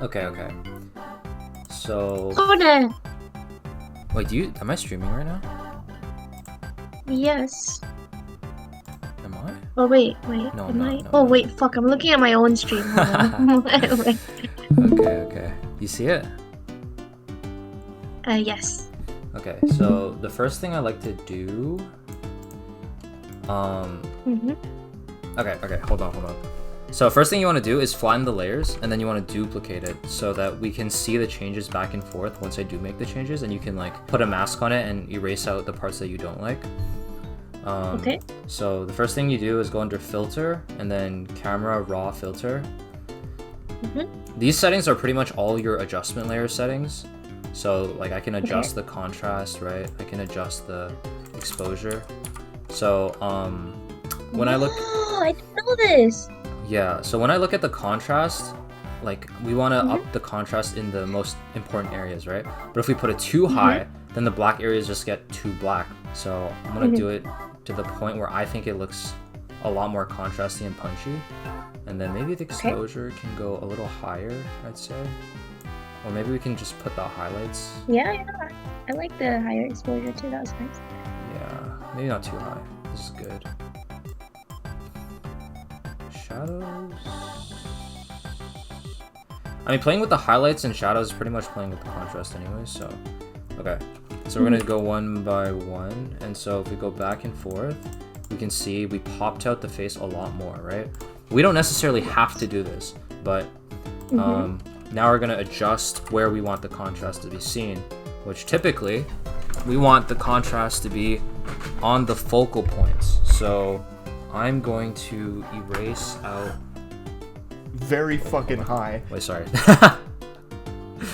Okay, okay. So Hold on. wait, am I streaming right now? Yes. Am I? Oh wait. No, I'm Am not. I? No, Oh no. wait, fuck. I'm looking at my own stream. Hold on. Wait. Okay, okay. You see it? Yes. Okay, so the first thing I like to do Mhm. okay, hold on. So first thing you want to do is flatten the layers, and then you want to duplicate it so that we can see the changes back and forth once I do make the changes, and you can like put a mask on it and erase out the parts that you don't like. Okay. So the first thing you do is go under filter and then camera raw filter. Mhm. These settings are pretty much all your adjustment layer settings. So like I can adjust the contrast, right? I can adjust the exposure. So when I look, Oh, I didn't know this. yeah, so when I look at the contrast, like we want to up the contrast in the most important areas, right? But if we put it too high, then the black areas just get too black. So I'm gonna do it to the point where I think it looks a lot more contrasty and punchy. And then maybe the exposure can go a little higher, I'd say. Or maybe we can just put the highlights. Yeah. I like the higher exposure too. That was nice. Yeah, maybe not too high. This is good. Shadows. I mean, playing with the highlights and shadows is pretty much playing with the contrast anyway, so... Okay, so we're gonna go one by one, and so if we go back and forth, we can see we popped out the face a lot more, right? We don't necessarily have to do this, but now we're gonna adjust where we want the contrast to be seen, which typically, we want the contrast to be on the focal points. So I'm going to erase out... Very fucking high. Wait, sorry.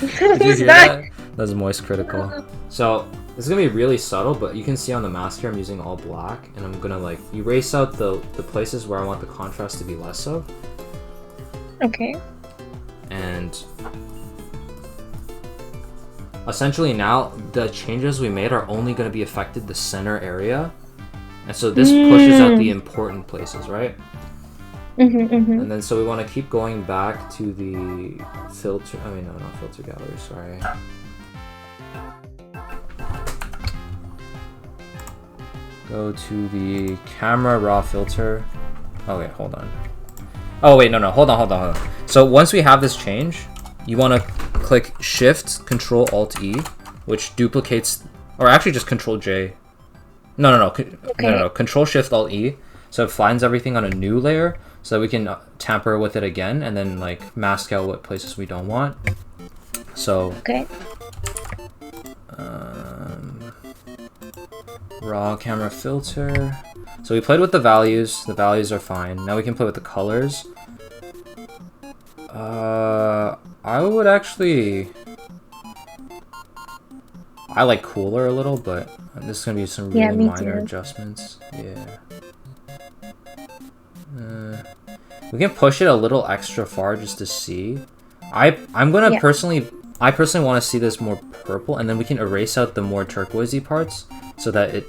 Did you hear that? That was moist critical. So this is gonna be really subtle, but you can see on the mask here I'm using all black, and I'm gonna like erase out the places where I want the contrast to be less so. Okay. And essentially now the changes we made are only gonna be affected the center area, and so this pushes out the important places, right? And then so we want to keep going back to the filter, I mean no, not filter gallery, sorry. Go to the camera raw filter. Oh wait, hold on. Oh wait, no, hold on. So once we have this change, you want to click Shift, Control Alt E, which duplicates, or actually just Control J. No, Control Shift Alt E. So it flattens everything on a new layer, so that we can tamper with it again, and then like mask out what places we don't want. So raw camera filter. So we played with the values. The values are fine. Now we can play with the colors. I would actually... I like cooler a little, but this is gonna be some really minor adjustments. Yeah. We can push it a little extra far just to see. I'm gonna personally want to see this more purple, and then we can erase out the more turquoisey parts so that it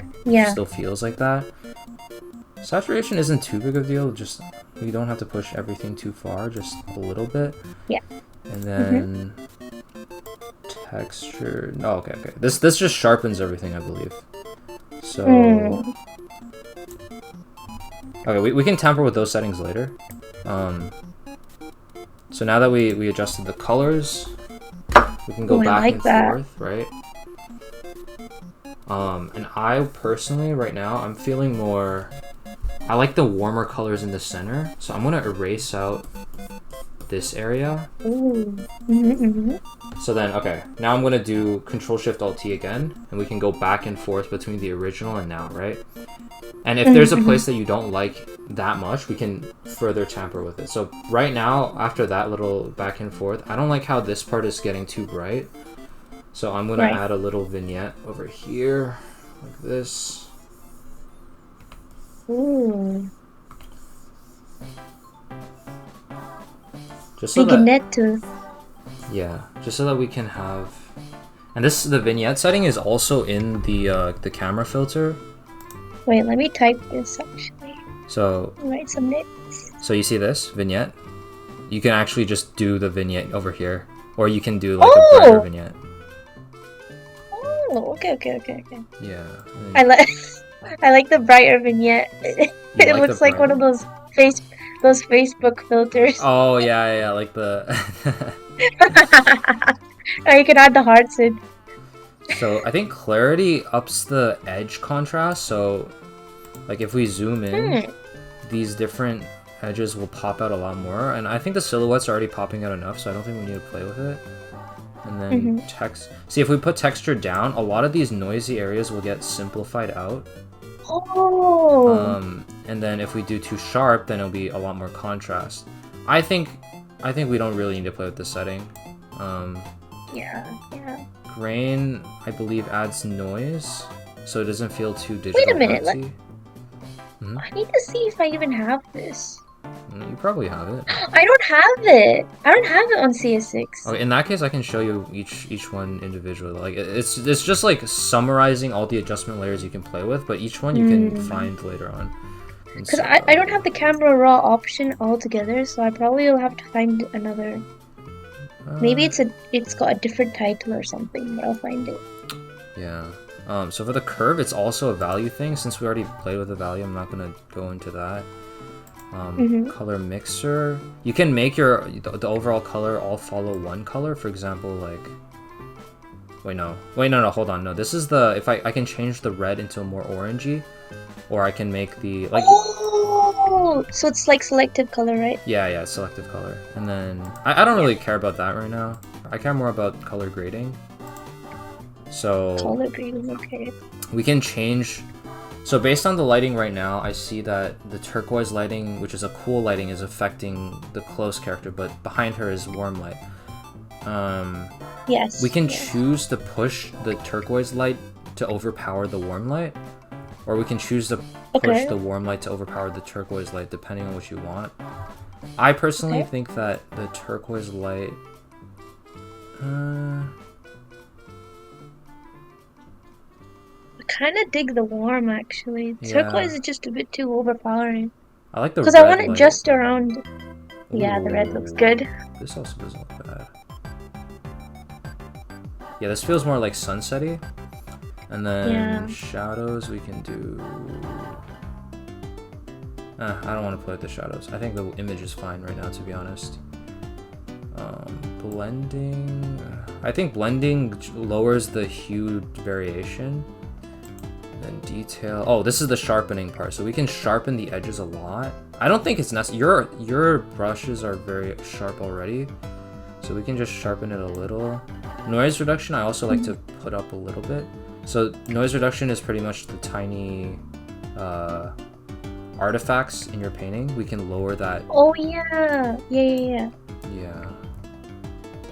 still feels like that. Saturation isn't too big of a deal, just we don't have to push everything too far, just a little bit. Yeah. And then texture. Oh, okay. This just sharpens everything, I believe. So okay, we can tamper with those settings later. So now that we adjusted the colors, we can go back and forth, right? And I personally, right now, I'm feeling more... I like the warmer colors in the center, so I'm gonna erase out this area. So then, okay, now I'm gonna do Control Shift Alt T again, and we can go back and forth between the original and now, right? And if there's a place that you don't like that much, we can further tamper with it. So right now, after that little back and forth, I don't like how this part is getting too bright. So I'm gonna add a little vignette over here, like this. Just so that, yeah, just so that we can have, and the vignette setting is also in the camera filter. Wait, let me type this actually. So Write some notes. So you see this vignette? you can actually just do the vignette over here, or you can do like a brighter vignette. Oh, okay. Yeah. I like I like the brighter vignette. It like looks the like one of brighter? those Facebook filters. Oh yeah, like the. Or you can add the hearts in. So I think clarity ups the edge contrast. So, like if we zoom in, these different edges will pop out a lot more. And I think the silhouettes are already popping out enough, so I don't think we need to play with it. And then text. See, if we put texture down, a lot of these noisy areas will get simplified out. Oh. And then if we do too sharp, then it'll be a lot more contrast. I think we don't really need to play with this setting. Yeah. Grain, I believe, adds noise, so it doesn't feel too digital. Wait a minute, artsy. I need to see if I even have this. You probably have it. I don't have it. I don't have it on CS6. Okay, in that case, I can show you each one individually. Like it's just like summarizing all the adjustment layers you can play with, but each one you can find later on. Because I don't have the camera raw option altogether, so I probably will have to find another. Maybe it's got a different title or something, but I'll find it. Yeah. So for the curve, it's also a value thing. Since we already played with the value, I'm not gonna go into that. Color mixer. You can make the overall color all follow one color. For example, like. Wait, no, hold on. No, this is the if I can change the red into a more orangey, or I can make the like. Oh, so it's like selective color, right? Yeah, selective color. And then I don't really care about that right now. I care more about color grading. So color grading, okay. We can change. So based on the lighting right now, I see that the turquoise lighting, which is a cool lighting, is affecting the close character, but behind her is warm light. Yes. We can choose to push the turquoise light to overpower the warm light, or we can choose to push the warm light to overpower the turquoise light, depending on what you want. I personally think that the turquoise light... I kind of dig the warm, actually. Turquoise is just a bit too overpowering. I like the red because I want it light. just around... Yeah, the red looks good. This also doesn't look bad. Yeah, this feels more like sunsetty. And then shadows we can do... I don't want to play with the shadows. I think the image is fine right now, to be honest. Blending... I think blending lowers the hue variation. And detail... Oh, this is the sharpening part. So we can sharpen the edges a lot. I don't think it's necessary. Your brushes are very sharp already. So we can just sharpen it a little. Noise reduction, I also like to put up a little bit. So noise reduction is pretty much the tiny artifacts in your painting. We can lower that. Oh yeah. Yeah.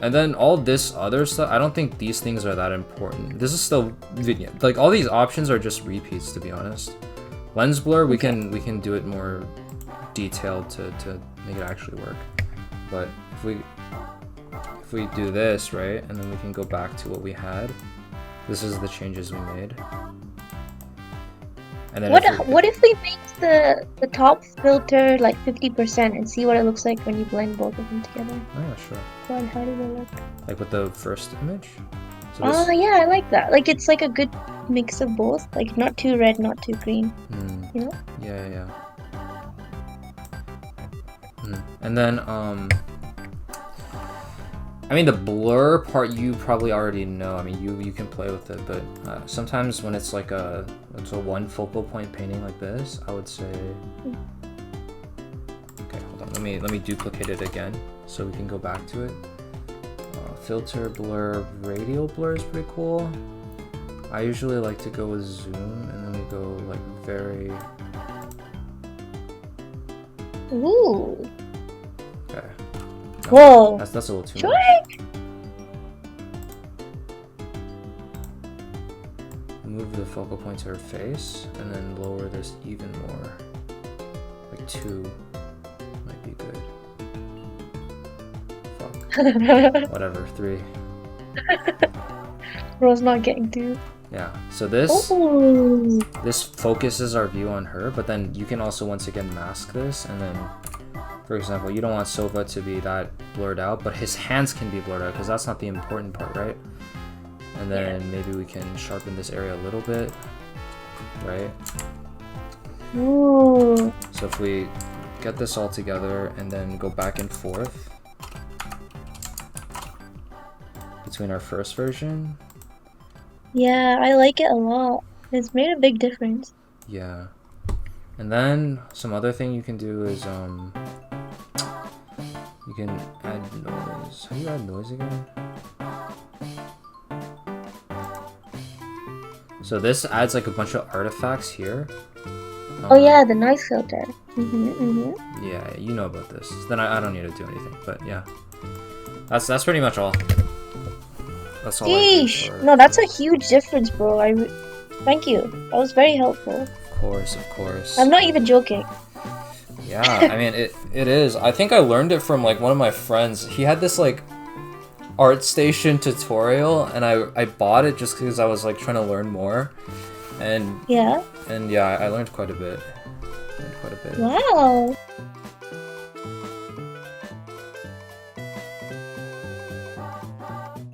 And then all this other stuff, I don't think these things are that important. This is still vignette. Like all these options are just repeats, to be honest. Lens blur, we can do it more detailed to make it actually work. But if we do this, right, and then we can go back to what we had. This is the changes we made. And then what if we make the top filter like 50% and see what it looks like when you blend both of them together? Oh yeah, sure. Well, how do they look? Like with the first image? So Oh yeah, I like that. Like it's like a good mix of both. Like not too red, not too green. You know? Yeah. And then I mean, the blur part you probably already know. I mean, you can play with it, but sometimes when it's like it's a one focal point painting like this, I would say. Okay, hold on. Let me duplicate it again so we can go back to it. Filter, blur, radial blur is pretty cool. I usually like to go with zoom, and then we go like very. Ooh. Okay. Whoa. That's a little too Sure. much. Move the focal point to her face, and then lower this even more. Like 2 might be good. Fuck. Whatever, 3. Bro's not getting to. Yeah, so this focuses our view on her, but then you can also once again mask this, and then For example, you don't want Sova to be that blurred out, but his hands can be blurred out because that's not the important part, right? And then maybe we can sharpen this area a little bit, right? Ooh. So if we get this all together and then go back and forth between our first version, Yeah, I like it a lot. It's made a big difference. yeah. And then some other thing you can do is you can add noise. How do you add noise again? So this adds like a bunch of artifacts here. Oh yeah, the noise filter. Yeah, you know about this. Then I don't need to do anything, but yeah. That's pretty much all. That's all I did Sheesh. for No, that's a this. huge difference, bro. Thank you. That was very helpful. Of course. I'm not even joking. Yeah, I mean it is. I think I learned it from like one of my friends. He had this like ArtStation tutorial and I bought it just because I was like trying to learn more. And Yeah. yeah, I learned quite a bit. Wow.